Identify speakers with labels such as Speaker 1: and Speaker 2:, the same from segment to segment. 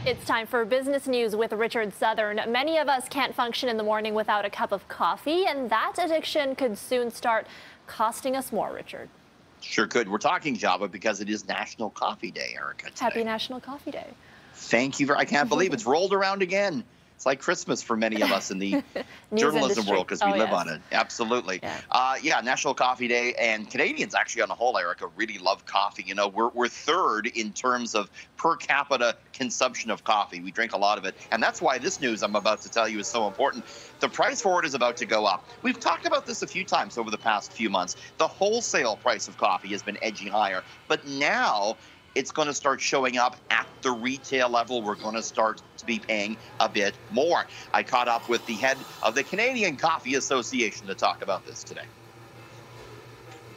Speaker 1: It's time for business news with Richard Southern. Many of us can't function in the morning without a cup of coffee, and that addiction could soon start costing us more, Richard.
Speaker 2: Sure could. We're talking Java because it is National Coffee Day, Erica. Today.
Speaker 1: Happy National Coffee Day.
Speaker 2: Thank you. I can't believe it's rolled around again. It's like Christmas for many of us in the journalism world because we live on it. Absolutely. Yeah, National Coffee Day, and Canadians actually on the whole, Erica, really love coffee. You know, we're third in terms of per capita consumption of coffee. We drink a lot of it, and that's why this news I'm about to tell you is so important. The price for it is about to go up. We've talked about this a few times over the past few months. The wholesale price of coffee has been edging higher, but now it's going to start showing up at the retail level. We're going to start to be paying a bit more. I caught up with the head of the Canadian Coffee Association to talk about this today.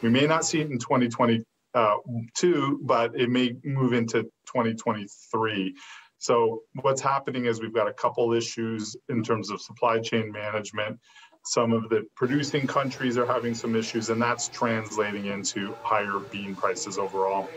Speaker 3: We may not see it in 2022, but it may move into 2023. So what's happening is we've got a couple issues in terms of supply chain management. Some of the producing countries are having some issues, and that's translating into higher bean prices overall.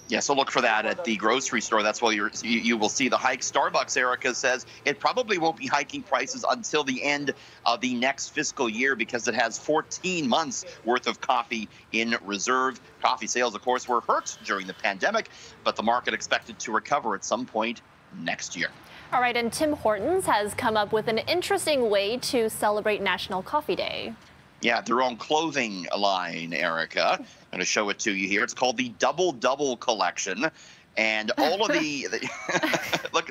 Speaker 2: Yeah, so look for that at the grocery store. That's where you will see the hike. Starbucks, Erica, says it probably won't be hiking prices until the end of the next fiscal year because it has 14 months worth of coffee in reserve. Coffee sales, of course, were hurt during the pandemic, but the market expected to recover at some point next year.
Speaker 1: All right, and Tim Hortons has come up with an interesting way to celebrate National Coffee Day.
Speaker 2: Yeah, their own clothing line, Erica. I'm going to show it to you here. It's called the Double Double Collection. And all of the look.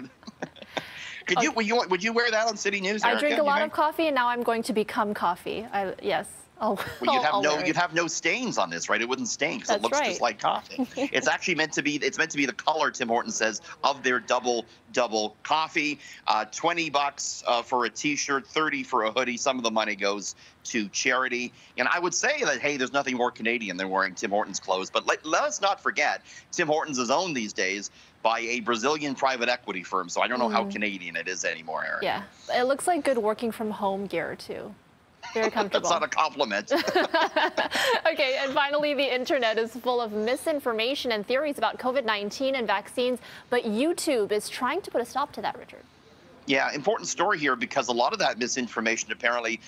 Speaker 2: Would you wear that on City News, Erica?
Speaker 1: I drink a lot of coffee, and now I'm going to become coffee. Yes.
Speaker 2: Well, you'd have no stains on this, right? It wouldn't stain because it looks just like coffee. It's actually meant to be. It's meant to be the color, Tim Hortons says, of their double coffee. $20 for a T-shirt, $30 for a hoodie. Some of the money goes to charity. And I would say that, hey, there's nothing more Canadian than wearing Tim Hortons clothes. But let us not forget, Tim Hortons is owned these days by a Brazilian private equity firm. So I don't know how Canadian it is anymore, Eric.
Speaker 1: Yeah, it looks like good working from home gear too. Very comfortable.
Speaker 2: That's not a compliment.
Speaker 1: Okay, and finally, the internet is full of misinformation and theories about COVID-19 and vaccines, but YouTube is trying to put a stop to that, Richard.
Speaker 2: Yeah, important story here because a lot of that misinformation apparently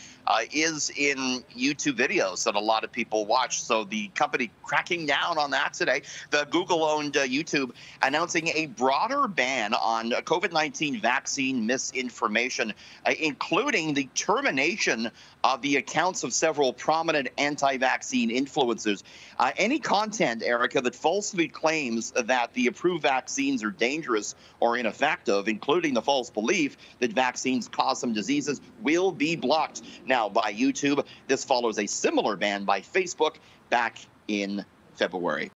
Speaker 2: is in YouTube videos that a lot of people watch. So the company cracking down on that today, the Google-owned YouTube announcing a broader ban on COVID-19 vaccine misinformation, including the termination of the accounts of several prominent anti-vaccine influencers. Any content, Erica, that falsely claims that the approved vaccines are dangerous or ineffective, including the false belief that vaccines cause some diseases, will be blocked now by YouTube. This follows a similar ban by Facebook back in February.